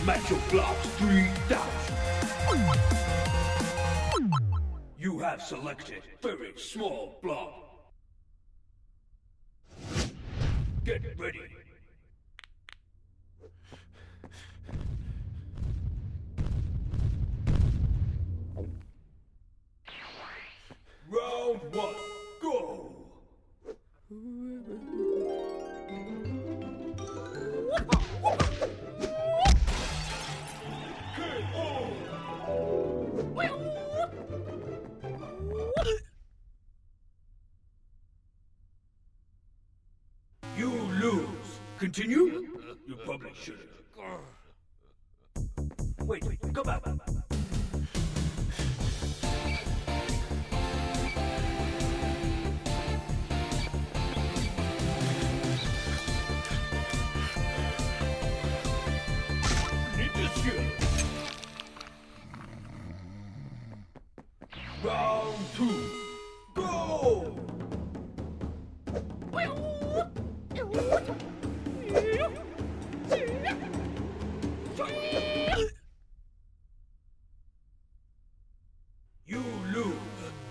Metal Blocks 3000. You have selected very small block. Get ready. Round 1, go! You lose. Continue? You probably shouldn't. Wait, come back. Round 2, go! You lose.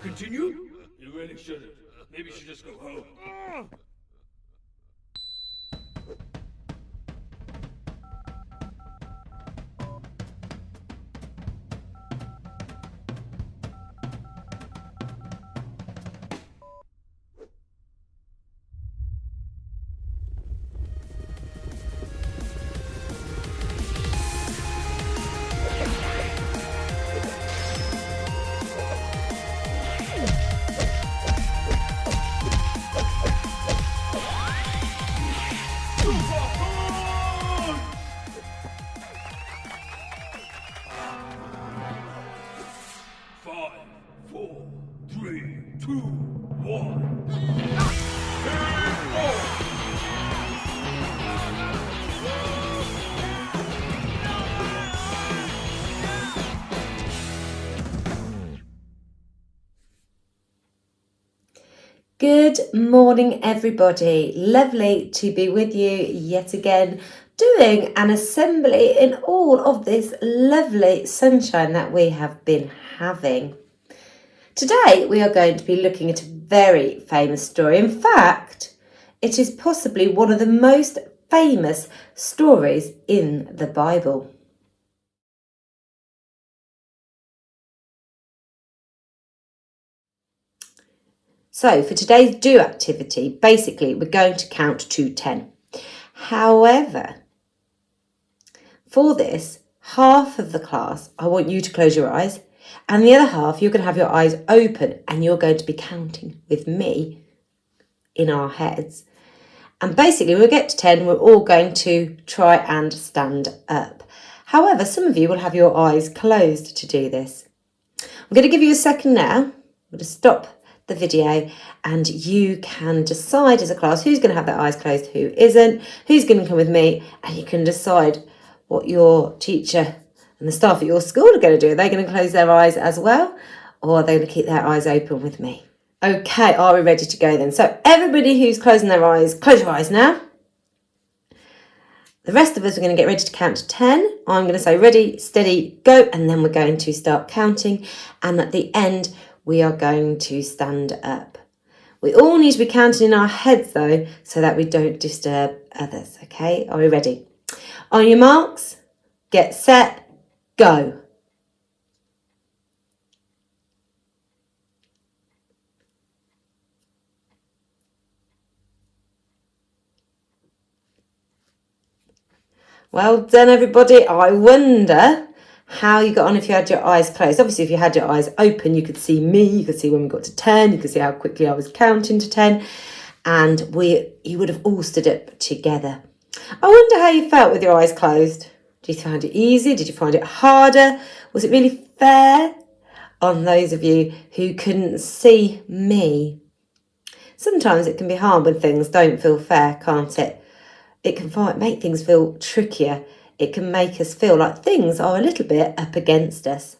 Continue? You really shouldn't. Maybe you should just go home. Five, four, three, two, one. Good morning, everybody. Lovely to be with you yet again, doing an assembly in all of this lovely sunshine that we have been having. Today, we are going to be looking at a very famous story. In fact, it is possibly one of the most famous stories in the Bible. So for today's do activity, basically we're going to count to 10. However, for this, half of the class, I want you to close your eyes, and the other half, you're going to have your eyes open and you're going to be counting with me in our heads. And basically, when we get to 10, we're all going to try and stand up. However, some of you will have your eyes closed to do this. I'm going to give you a second now. I'm going to stop the video and you can decide as a class who's going to have their eyes closed, who isn't, who's going to come with me, and you can decide what your teacher and the staff at your school are going to do. Are they going to close their eyes as well, or are they going to keep their eyes open with me? Okay, are we ready to go then? So everybody who's closing their eyes, close your eyes now. The rest of us are going to get ready to count to 10. I'm going to say ready, steady, go, and then we're going to start counting, and at the end we are going to stand up. We all need to be counting in our heads though, so that we don't disturb others, okay? Are we ready? On your marks, get set, go. Well done, everybody. I wonder how you got on if you had your eyes closed. Obviously, if you had your eyes open, you could see me, you could see when we got to 10, you could see how quickly I was counting to 10, and you would have all stood up together. I wonder how you felt with your eyes closed. Did you find it easy? Did you find it harder? Was it really fair on those of you who couldn't see me? Sometimes it can be hard when things don't feel fair, can't it? It can make things feel trickier. It can make us feel like things are a little bit up against us.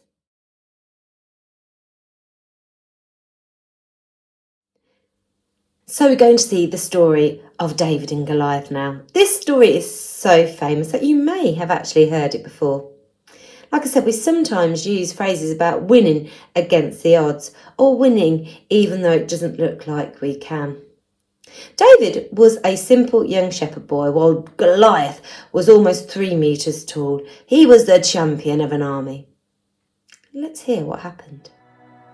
So we're going to see the story of David and Goliath now. This story is so famous that you may have actually heard it before. Like I said, we sometimes use phrases about winning against the odds or winning even though it doesn't look like we can. David was a simple young shepherd boy, while Goliath was almost 3 meters tall. He was the champion of an army. Let's hear what happened.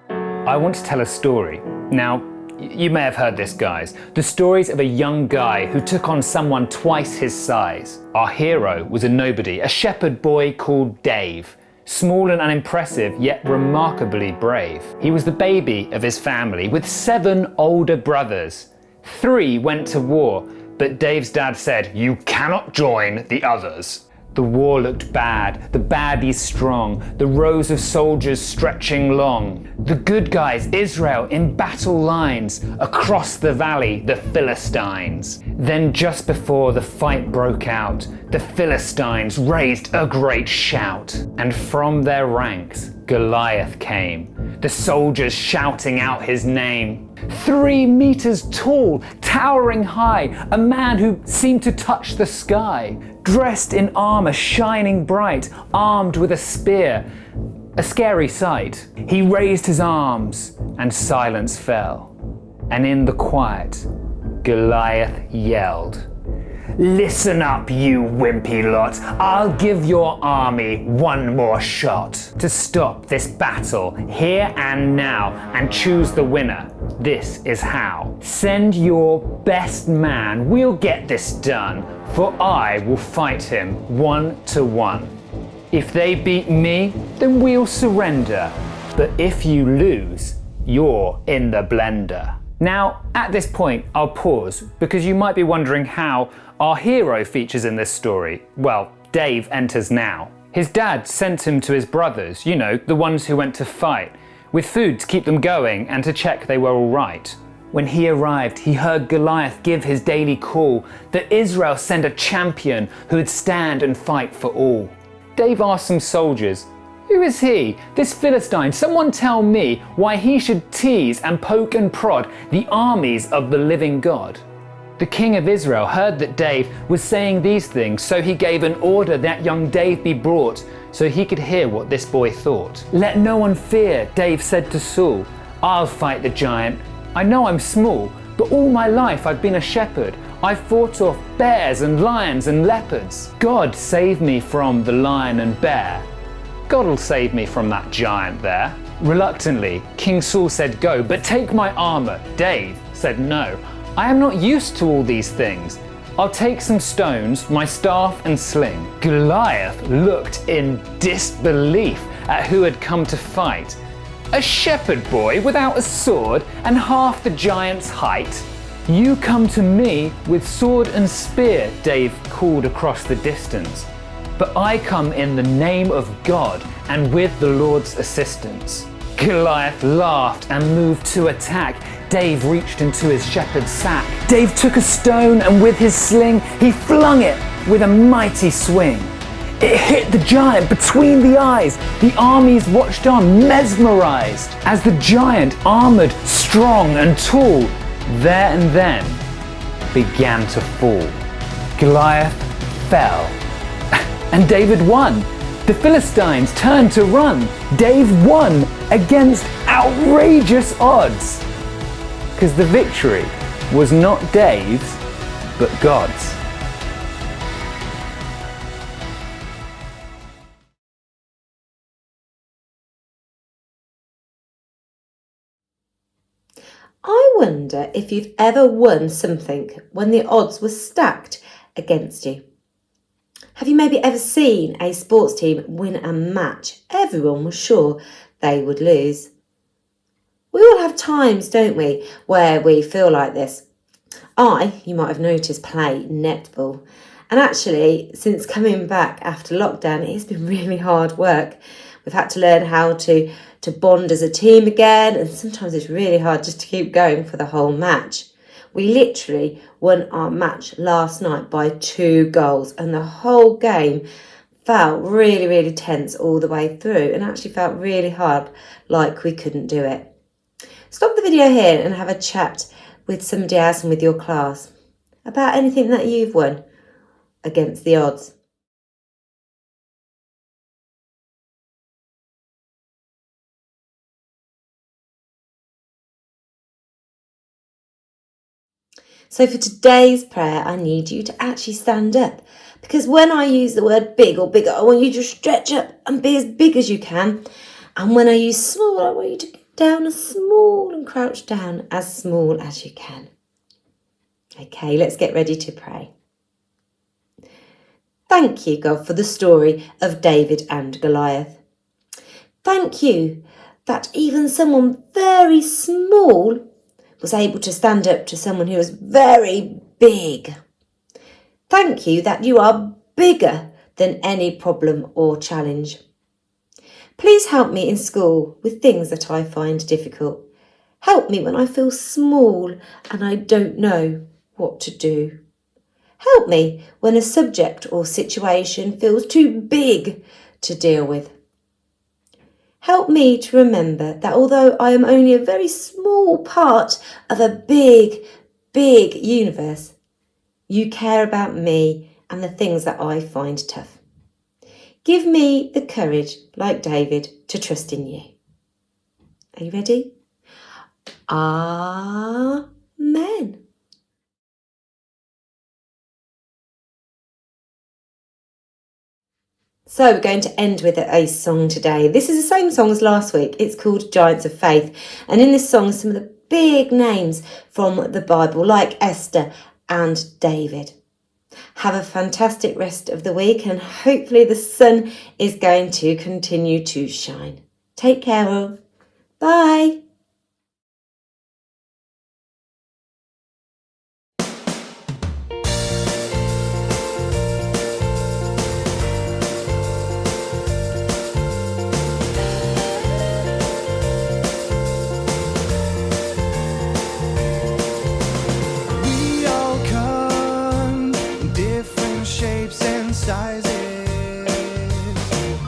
I want to tell a story. Now, you may have heard this, guys. The stories of a young guy who took on someone twice his size. Our hero was a nobody, a shepherd boy called Dave. Small and unimpressive, yet remarkably brave. He was the baby of his family, with 7 older brothers. 3 went to war, but Dave's dad said, "You cannot join the others." The war looked bad, the baddies strong, the rows of soldiers stretching long. The good guys, Israel, in battle lines, across the valley, the Philistines. Then just before the fight broke out, the Philistines raised a great shout, and from their ranks Goliath came, the soldiers shouting out his name. 3 meters tall, towering high, a man who seemed to touch the sky, dressed in armor shining bright, armed with a spear, a scary sight. He raised his arms and silence fell, and in the quiet, Goliath yelled, "Listen up, you wimpy lot. I'll give your army one more shot to stop this battle here and now and choose the winner. This is how. Send your best man. We'll get this done, for I will fight him 1-to-1. If they beat me, then we'll surrender. But if you lose, you're in the blender." Now, at this point, I'll pause because you might be wondering how our hero features in this story. Well, Dave enters now. His dad sent him to his brothers, you know, the ones who went to fight, with food to keep them going and to check they were all right. When he arrived, he heard Goliath give his daily call that Israel send a champion who would stand and fight for all. Dave asked some soldiers, "Who is he, this Philistine? Someone tell me why he should tease and poke and prod the armies of the living God." The king of Israel heard that Dave was saying these things, so he gave an order that young Dave be brought so he could hear what this boy thought. "Let no one fear," Dave said to Saul. "I'll fight the giant. I know I'm small, but all my life I've been a shepherd. I've fought off bears and lions and leopards. God save me from the lion and bear. God'll save me from that giant there." Reluctantly, King Saul said go, "But take my armor." Dave said no. "I am not used to all these things. I'll take some stones, my staff and sling." Goliath looked in disbelief at who had come to fight. "A shepherd boy without a sword and half the giant's height? You come to me with sword and spear," Dave called across the distance. "But I come in the name of God and with the Lord's assistance." Goliath laughed and moved to attack. Dave reached into his shepherd's sack. Dave took a stone and with his sling, he flung it with a mighty swing. It hit the giant between the eyes. The armies watched on, mesmerized, as the giant, armored, strong and tall, there and then began to fall. Goliath fell. And David won. The Philistines turned to run. Dave won against outrageous odds. Because the victory was not Dave's, but God's. I wonder if you've ever won something when the odds were stacked against you. Have you maybe ever seen a sports team win a match everyone was sure they would lose? We all have times, don't we, where we feel like this. You might have noticed, play netball. And actually, since coming back after lockdown, it's been really hard work. We've had to learn how to bond as a team again, and sometimes it's really hard just to keep going for the whole match. We literally won our match last night by 2 goals, and the whole game felt really, really tense all the way through and actually felt really hard, like we couldn't do it. Stop the video here and have a chat with somebody else and with your class about anything that you've won against the odds. So for today's prayer, I need you to actually stand up, because when I use the word big or bigger, I want you to stretch up and be as big as you can. And when I use small, I want you to get down as small and crouch down as small as you can. Okay, let's get ready to pray. Thank you, God, for the story of David and Goliath. Thank you that even someone very small was able to stand up to someone who was very big. Thank you that you are bigger than any problem or challenge. Please help me in school with things that I find difficult. Help me when I feel small and I don't know what to do. Help me when a subject or situation feels too big to deal with. Help me to remember that although I am only a very small part of a big, big universe, you care about me and the things that I find tough. Give me the courage, like David, to trust in you. Are you ready? Amen. So we're going to end with a song today. This is the same song as last week. It's called Giants of Faith. And in this song, some of the big names from the Bible, like Esther and David. Have a fantastic rest of the week, and hopefully the sun is going to continue to shine. Take care all. Bye.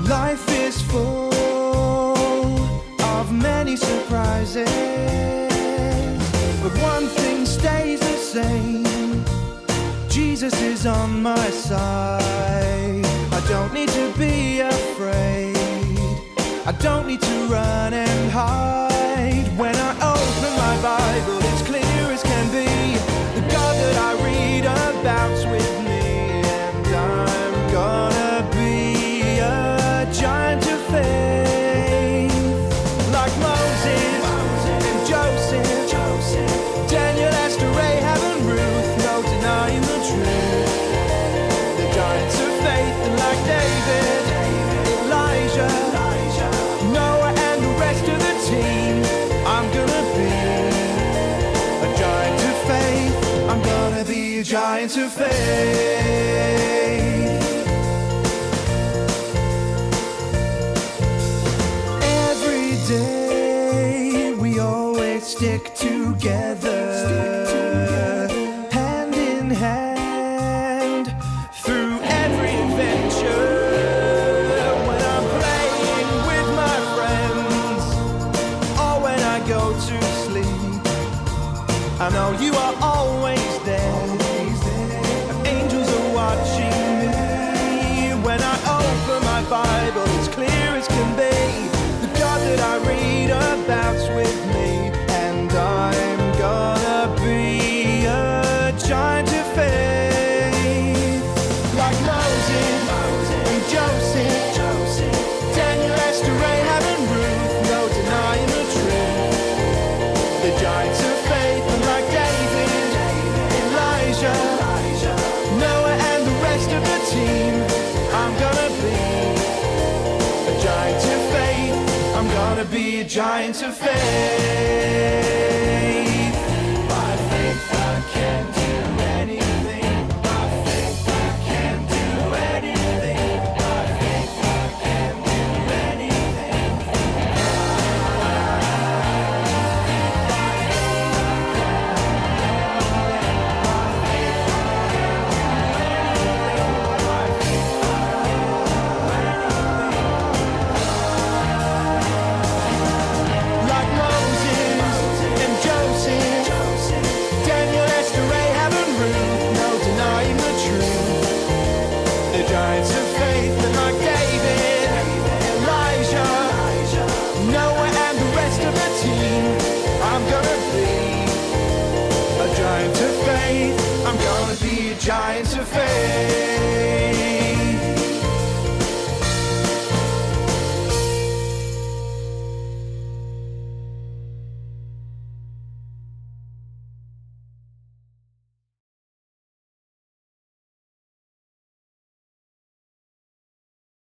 Life is full of many surprises, but one thing stays the same: Jesus is on my side. I don't need to be afraid, I don't need to run and hide. When I open my Bible, it's clear as can be. The God that I read about's with me, and I'm gonna be a giant of faith, like Moses and Joseph, Daniel, Esther, Rahab and Ruth, no denying the truth. The giants of faith, and like David, Elijah, Noah and the rest of the team, I'm gonna be a giant of faith. I'm gonna be a giant of faith. Every day we always stick together, hand in hand, through every adventure. When I'm playing with my friends, or when I go to sleep, I know you are always there, and angels are watching me. When I open my Bible, it's clear as can be. The God that I read about's with me, and I'm gonna be a giant of faith, like Moses and Joseph, Daniel, Esther, Rahab and Ruth, no denying the truth. The giants of faith, and like David, Elijah, Noah and the rest of the team, I'm gonna be a giant of faith. I'm gonna be a giant of faith. By faith I can do anything. By faith I can do anything. By faith I can do anything. Like Moses and a giant of faith, and like David, Elijah, Noah and the rest of the team, I'm gonna be a giant of faith. I'm gonna be a giant of faith.